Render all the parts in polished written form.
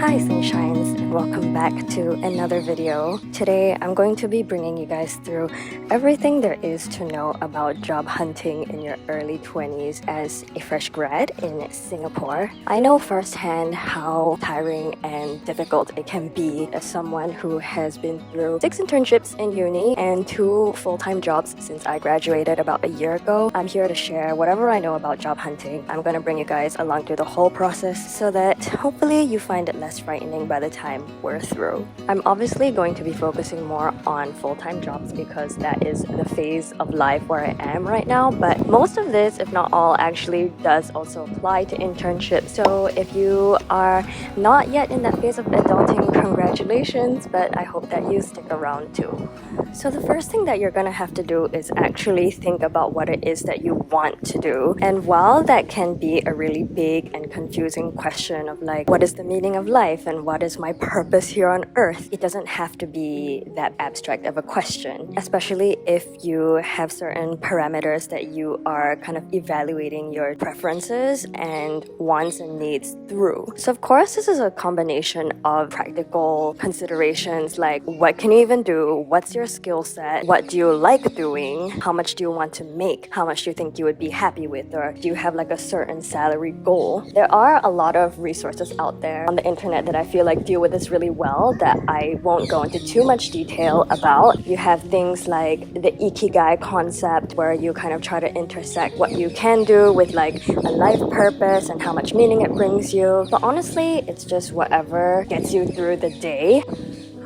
Hi Sunshines, and welcome back to another video. Today I'm going to be bringing you guys through everything there is to know about job hunting in your early 20s as a fresh grad in Singapore. I know firsthand how tiring and difficult it can be as someone who has been through 6 internships in uni and 2 full-time jobs since I graduated about a year ago. I'm here to share whatever I know about job hunting. I'm going to bring you guys along through the whole process so that hopefully you find it less frightening by the time we're through. I'm obviously going to be focusing more on full-time jobs because that is the phase of life where I am right now, but most of this, if not all, actually does also apply to internships. So if you are not yet in that phase of adulting, congratulations, but I hope that you stick around too. So the first thing that you're gonna have to do is actually think about what it is that you want to do. And while that can be a really big and confusing question of like, what is the meaning of life and what is my purpose here on earth, it doesn't have to be that abstract of a question, especially if you have certain parameters that you are kind of evaluating your preferences and wants and needs through. So of course, this is a combination of practical considerations like what can you even do, what's your skill set, what do you like doing, how much do you want to make, how much do you think you would be happy with, or do you have like a certain salary goal. There are a lot of resources out there on the internet that I feel like deal with this really well that I won't go into too much detail about. You have things like the ikigai concept where you kind of try to intersect what you can do with like a life purpose and how much meaning it brings you. But honestly, it's just whatever gets you through the day.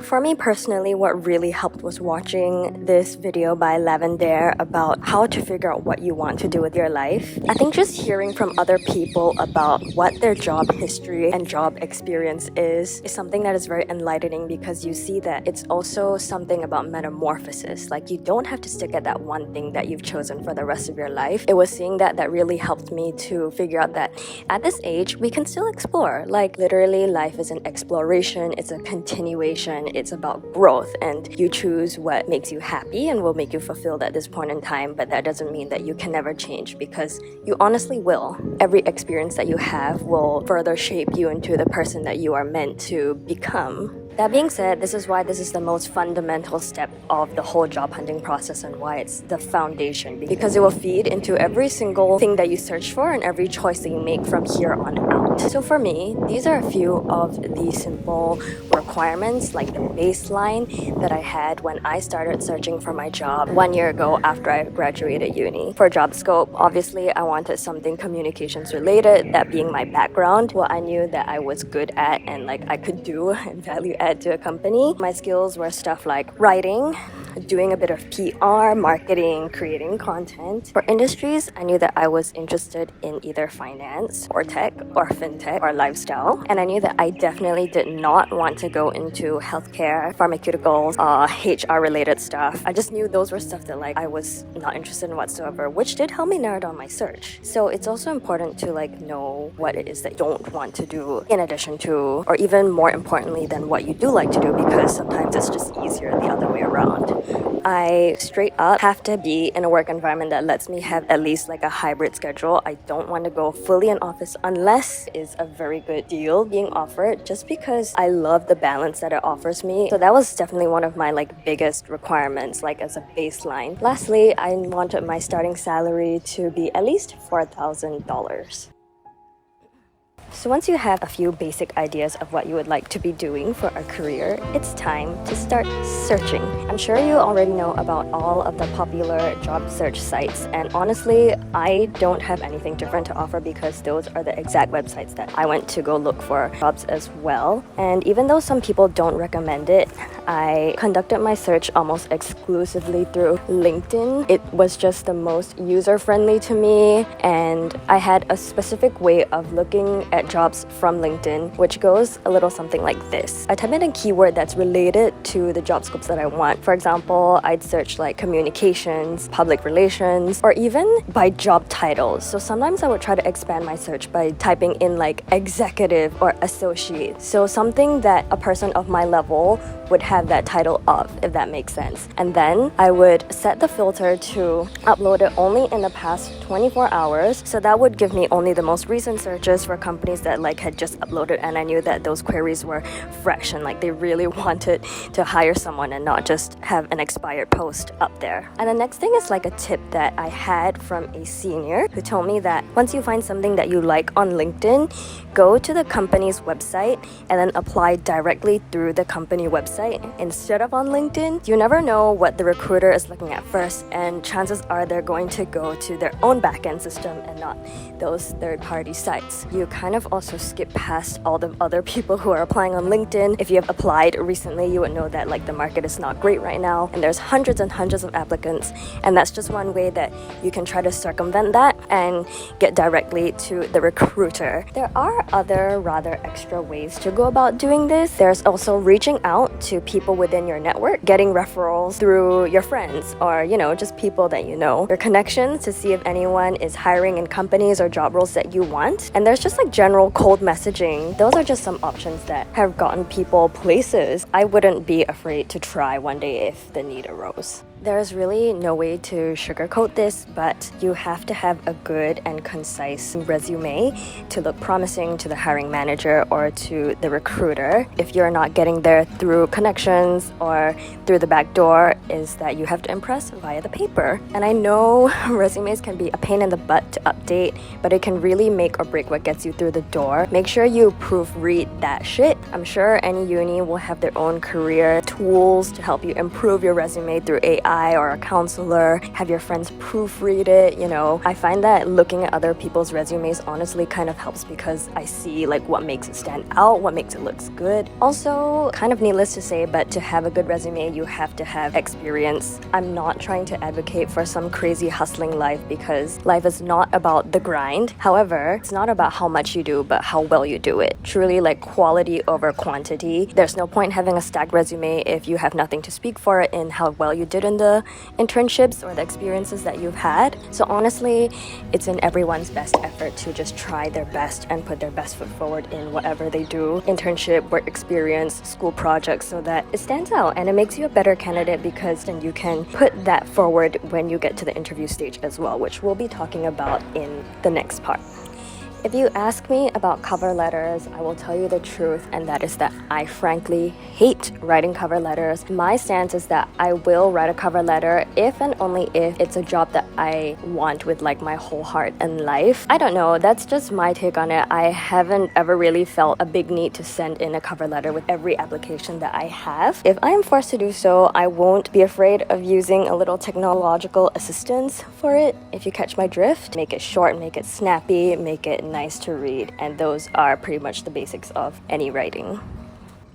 For me personally, what really helped was watching this video by Lavender about how to figure out what you want to do with your life. I think just hearing from other people about what their job history and job experience is something that is very enlightening because you see that it's also something about metamorphosis. Like you don't have to stick at that one thing that you've chosen for the rest of your life. It was seeing that really helped me to figure out that at this age, we can still explore. Like literally life is an exploration, it's a continuation. It's about growth and you choose what makes you happy and will make you fulfilled at this point in time, but that doesn't mean that you can never change because you honestly will. Every experience that you have will further shape you into the person that you are meant to become. That being said, this is why this is the most fundamental step of the whole job hunting process and why it's the foundation, because it will feed into every single thing that you search for and every choice that you make from here on out. So for me, these are a few of the simple requirements, like the baseline that I had when I started searching for my job 1 year ago after I graduated uni. For job scope, obviously I wanted something communications related, that being my background, what I knew that I was good at and like I could do and value add to a company. My skills were stuff like writing, doing a bit of PR, marketing, creating content. For industries, I knew that I was interested in either finance or tech or fintech or lifestyle. And I knew that I definitely did not want to go into healthcare, pharmaceuticals, HR related stuff. I just knew those were stuff that like I was not interested in whatsoever, which did help me narrow down my search. So it's also important to like know what it is that you don't want to do in addition to, or even more importantly than what you do like to do, because sometimes it's just easier the other way around. I straight up have to be in a work environment that lets me have at least like a hybrid schedule. I don't want to go fully in office unless it's a very good deal being offered, just because I love the balance that it offers me. So that was definitely one of my like biggest requirements, like as a baseline. Lastly, I wanted my starting salary to be at least $4,000. So once you have a few basic ideas of what you would like to be doing for a career, it's time to start searching. I'm sure you already know about all of the popular job search sites, and honestly, I don't have anything different to offer because those are the exact websites that I went to go look for jobs as well. And even though some people don't recommend it, I conducted my search almost exclusively through LinkedIn. It was just the most user-friendly to me, and I had a specific way of looking at jobs from LinkedIn, which goes a little something like this. I type in a keyword that's related to the job scopes that I want. For example, I'd search like communications, public relations, or even by job titles. So sometimes I would try to expand my search by typing in like executive or associate. So something that a person of my level would have have that title of, if that makes sense. And then I would set the filter to upload it only in the past 24 hours. So that would give me only the most recent searches for companies that like had just uploaded, and I knew that those queries were fresh and like they really wanted to hire someone and not just have an expired post up there. And the next thing is like a tip that I had from a senior who told me that once you find something that you like on LinkedIn, go to the company's website and then apply directly through the company website instead of on LinkedIn. You never know what the recruiter is looking at first, and chances are they're going to go to their own backend system and not those third-party sites. You kind of also skip past all the other people who are applying on LinkedIn. If you have applied recently, you would know that like the market is not great right now and there's hundreds and hundreds of applicants, and that's just one way that you can try to circumvent that and get directly to the recruiter. There are other rather extra ways to go about doing this. There's also reaching out to people within your network, getting referrals through your friends or, you know, just people that you know, your connections, to see if anyone is hiring in companies or job roles that you want. And there's just like general cold messaging. Those are just some options that have gotten people places. I wouldn't be afraid to try one day if the need arose. There's really no way to sugarcoat this, but you have to have a good and concise resume to look promising to the hiring manager or to the recruiter. If you're not getting there through connections or through the back door, is that you have to impress via the paper. And I know resumes can be a pain in the butt to update, but it can really make or break what gets you through the door. Make sure you proofread that shit. I'm sure any uni will have their own career tools to help you improve your resume through AI or a counselor. Have your friends proofread it. You know, I find that looking at other people's resumes honestly kind of helps because I see like what makes it stand out, what makes it look good. Also, kind of needless to say, but to have a good resume, you have to have experience. I'm not trying to advocate for some crazy hustling life, because life is not about the grind. However, it's not about how much you do, but how well you do it. Truly like quality over quantity. There's no point having a stacked resume if you have nothing to speak for it in how well you did in the internships or the experiences that you've had. So honestly, it's in everyone's best effort to just try their best and put their best foot forward in whatever they do, internship, work experience, school projects, so that it stands out and it makes you a better candidate, because then you can put that forward when you get to the interview stage as well, which we'll be talking about in the next part. If you ask me about cover letters, I will tell you the truth, and that is that I frankly hate writing cover letters. My stance is that I will write a cover letter if and only if it's a job that I want with like my whole heart and life. I don't know, that's just my take on it. I haven't ever really felt a big need to send in a cover letter with every application that I have. If I am forced to do so, I won't be afraid of using a little technological assistance for it, if you catch my drift. Make it short, make it snappy, make it nice to read, and those are pretty much the basics of any writing.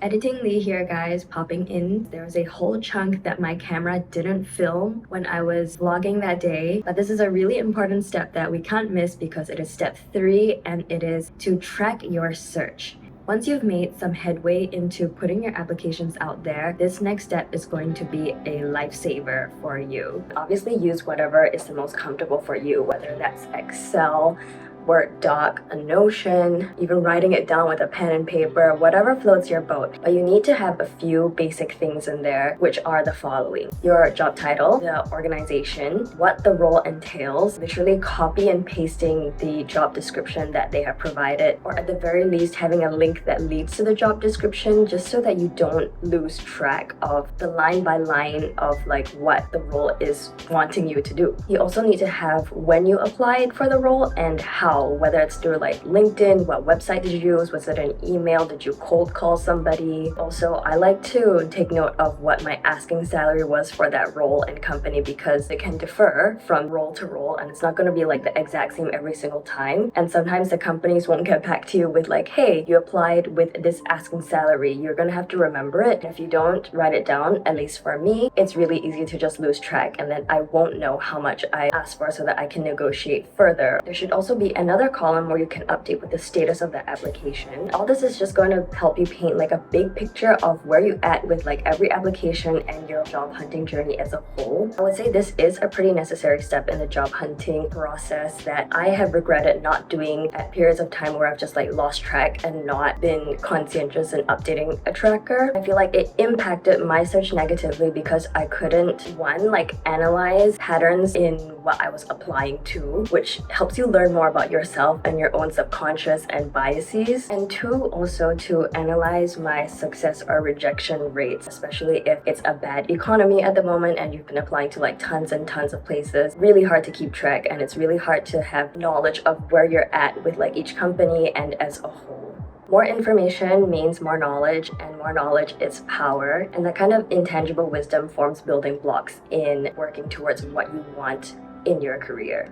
Editing Lee here, guys, popping in. There was a whole chunk that my camera didn't film when I was vlogging that day, but this is a really important step that we can't miss because it is step 3, and it is to track your search. Once you've made some headway into putting your applications out there, this next step is going to be a lifesaver for you. Obviously, use whatever is the most comfortable for you, whether that's Excel, Word doc, a Notion, even writing it down with a pen and paper, whatever floats your boat. But you need to have a few basic things in there, which are the following: your job title, the organization, what the role entails, literally copy and pasting the job description that they have provided, or at the very least having a link that leads to the job description, just so that you don't lose track of the line by line of like what the role is wanting you to do. You also need to have when you applied for the role and how, whether it's through like LinkedIn, what website did you use, was it an email, did you cold call somebody? Also, I like to take note of what my asking salary was for that role and company, because it can differ from role to role and it's not going to be like the exact same every single time. And sometimes the companies won't get back to you with like, hey, you applied with this asking salary. You're going to have to remember it. And if you don't write it down, at least for me, it's really easy to just lose track, and then I won't know how much I asked for so that I can negotiate further. There should also be another column where you can update with the status of the application. All this is just going to help you paint like a big picture of where you at with like every application and your job hunting journey as a whole. I would say this is a pretty necessary step in the job hunting process that I have regretted not doing at periods of time where I've just like lost track and not been conscientious in updating a tracker. I feel like it impacted my search negatively because I couldn't, one, like analyze patterns in what I was applying to, which helps you learn more about yourself and your own subconscious and biases, and two, also to analyze my success or rejection rates, especially if it's a bad economy at the moment and you've been applying to like tons and tons of places. Really hard to keep track, and it's really hard to have knowledge of where you're at with like each company and as a whole. More information means more knowledge, and more knowledge is power, and that kind of intangible wisdom forms building blocks in working towards what you want in your career.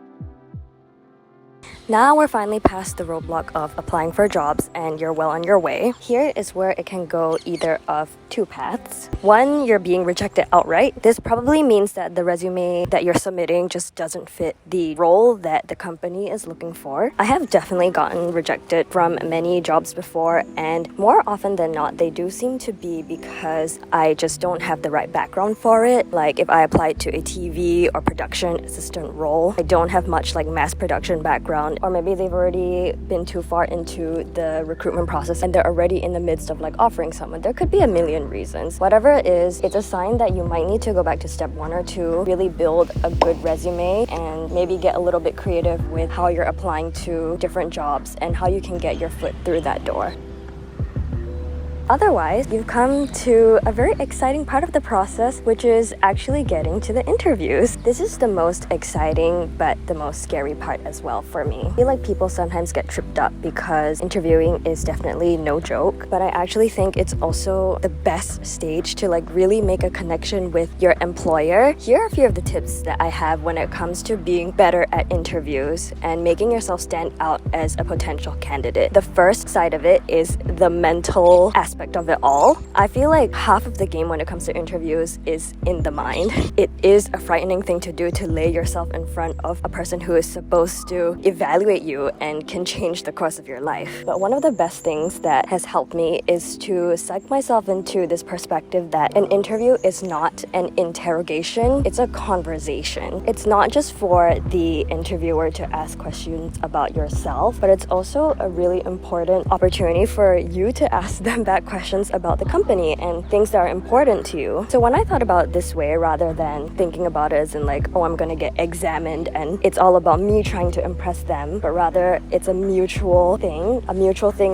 Now we're finally past the roadblock of applying for jobs and you're well on your way. Here is where it can go either of two paths. One, you're being rejected outright. This probably means that the resume that you're submitting just doesn't fit the role that the company is looking for. I have definitely gotten rejected from many jobs before, and more often than not, they do seem to be because I just don't have the right background for it. Like if I applied to a TV or production assistant role, I don't have much like mass production background, or maybe they've already been too far into the recruitment process and they're already in the midst of like offering someone. There could be a million reasons. Whatever it is, it's a sign that you might need to go back to step 1 or 2, really build a good resume and maybe get a little bit creative with how you're applying to different jobs and how you can get your foot through that door. Otherwise, you've come to a very exciting part of the process, which is actually getting to the interviews. This is the most exciting, but the most scary part as well for me. I feel like people sometimes get tripped up because interviewing is definitely no joke, but I actually think it's also the best stage to like really make a connection with your employer. Here are a few of the tips that I have when it comes to being better at interviews and making yourself stand out as a potential candidate. The first side of it is the mental aspect of it all. I feel like half of the game when it comes to interviews is in the mind. It is a frightening thing to do, to lay yourself in front of a person who is supposed to evaluate you and can change the course of your life. But one of the best things that has helped me is to psych myself into this perspective that an interview is not an interrogation, it's a conversation. It's not just for the interviewer to ask questions about yourself, but it's also a really important opportunity for you to ask them back questions about the company and things that are important to you. So when I thought about it this way, rather than thinking about it as in like, oh, I'm gonna get examined and it's all about me trying to impress them, but rather it's a mutual thing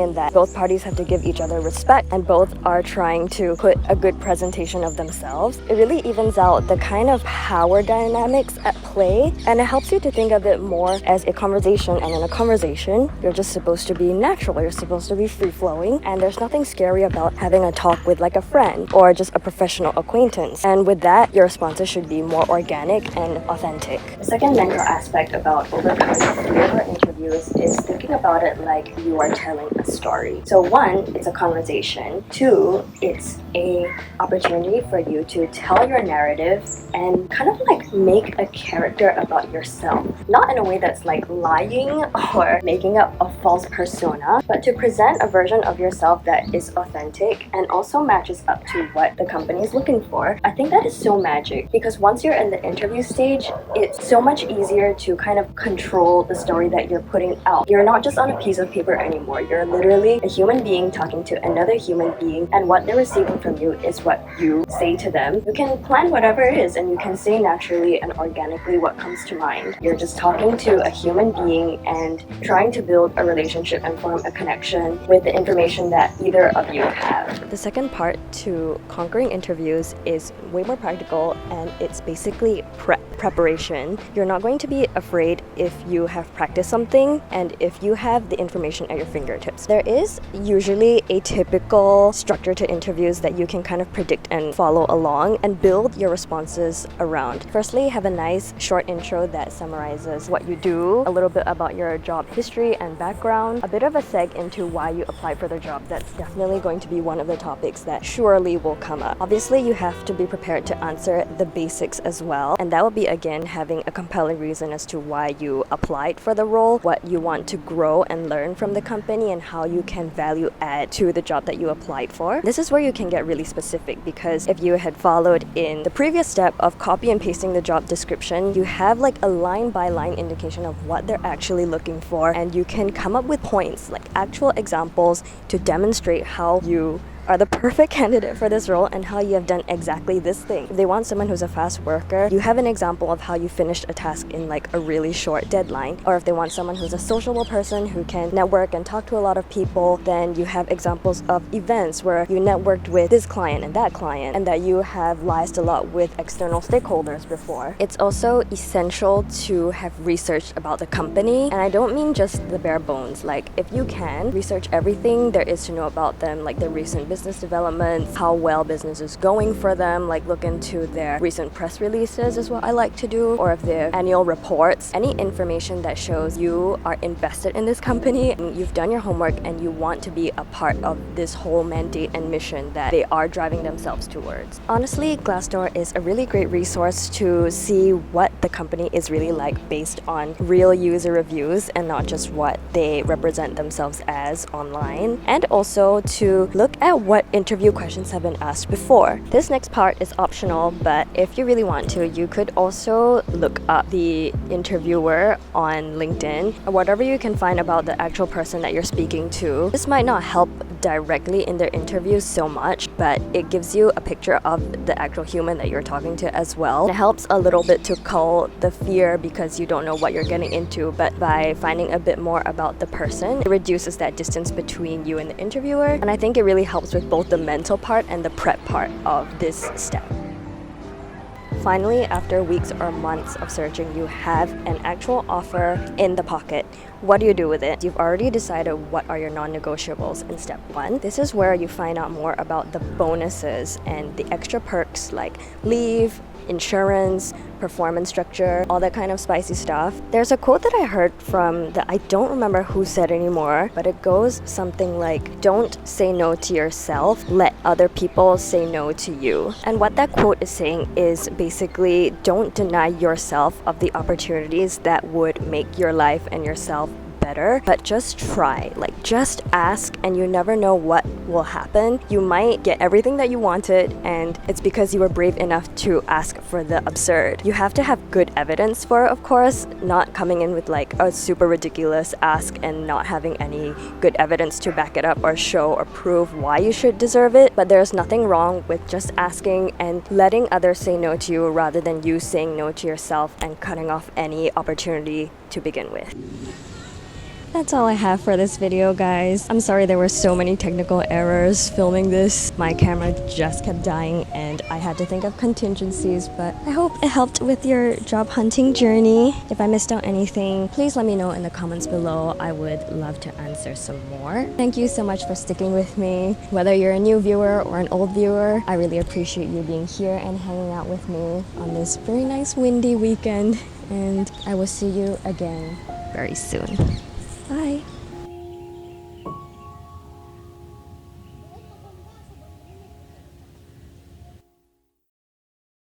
in that both parties have to give each other respect and both are trying to put a good presentation of themselves. It really evens out the kind of power dynamics at play, and it helps you to think of it more as a conversation, and in a conversation, you're just supposed to be natural, you're supposed to be free-flowing, and there's nothing scary about having a talk with like a friend or just a professional acquaintance. And with that, your responses should be more organic and authentic. The second mental aspect about overcoming fear for interviews is thinking about it like you are telling a story. So one, it's a conversation. Two, it's a opportunity for you to tell your narrative and kind of like make a character about yourself. Not in a way that's like lying or making up a false persona, but to present a version of yourself that is authentic and also matches up to what the company is looking for. I think that is so magic because once you're in the interview stage, it's so much easier to kind of control the story that you're putting out. You're not just on a piece of paper anymore. You're literally a human being talking to another human being, and what they're receiving from you is what you say to them. You can plan whatever it is and you can say naturally and organically what comes to mind. You're just talking to a human being and trying to build a relationship and form a connection with the information that either of you have. The second part to conquering interviews is way more practical, and it's basically preparation. You're not going to be afraid if you have practiced something and if you have the information at your fingertips. There is usually a typical structure to interviews that you can kind of predict and follow along and build your responses around. Firstly, have a nice short intro that summarizes what you do, a little bit about your job history and background, a bit of a seg into why you applied for the job. That's definitely going to be one of the topics that surely will come up. Obviously, you have to be prepared to answer the basics as well, and that will be again having a compelling reason as to why you applied for the role what you want to grow and learn from the company and how you can value add to the job that you applied for. This is where you can get really specific, because if you had followed in the previous step of copy and pasting the job description, you have like a line by line indication of what they're actually looking for, and you can come up with points, like actual examples to demonstrate how you are the perfect candidate for this role and how you have done exactly this thing. If they want someone who's a fast worker, you have an example of how you finished a task in like a really short deadline. Or if they want someone who's a sociable person who can network and talk to a lot of people, then you have examples of events where you networked with this client and that client, and that you have liaised a lot with external stakeholders before. It's also essential to have researched about the company, and I don't mean just the bare bones. Like, if you can, research everything there is to know about them, like the recent business developments, how well business is going for them, like look into their recent press releases is what I like to do, or if they have annual reports, any information that shows you are invested in this company and you've done your homework and you want to be a part of this whole mandate and mission that they are driving themselves towards. Honestly, Glassdoor is a really great resource to see what the company is really like based on real user reviews and not just what they represent themselves as online, and also to look at what interview questions have been asked before. This next part is optional, but if you really want to, you could also look up the interviewer on LinkedIn or whatever you can find about the actual person that you're speaking to. This might not help directly in their interviews so much, but it gives you a picture of the actual human that you're talking to as well. It helps a little bit to cull the fear because you don't know what you're getting into, but by finding a bit more about the person, it reduces that distance between you and the interviewer, and I think it really helps with both the mental part and the prep part of this step. Finally, after weeks or months of searching, you have an actual offer in the pocket. What do you do with it? You've already decided what are your non-negotiables in step 1. This is where you find out more about the bonuses and the extra perks like leave, insurance, performance structure, all that kind of spicy stuff. There's a quote that I heard from I don't remember who said anymore, but it goes something like, don't say no to yourself, let other people say no to you. And what that quote is saying is basically, don't deny yourself of the opportunities that would make your life and yourself better, but just try. Like, just ask, and you never know what will happen. You might get everything that you wanted, and it's because you were brave enough to ask for the absurd. You have to have good evidence for it, of course, not coming in with like a super ridiculous ask and not having any good evidence to back it up or show or prove why you should deserve it. But there's nothing wrong with just asking and letting others say no to you rather than you saying no to yourself and cutting off any opportunity to begin with. That's all I have for this video, guys. I'm sorry there were so many technical errors filming this. My camera just kept dying and I had to think of contingencies, but I hope it helped with your job hunting journey. If I missed out anything, please let me know in the comments below. I would love to answer some more. Thank you so much for sticking with me. Whether you're a new viewer or an old viewer, I really appreciate you being here and hanging out with me on this very nice windy weekend. And I will see you again very soon.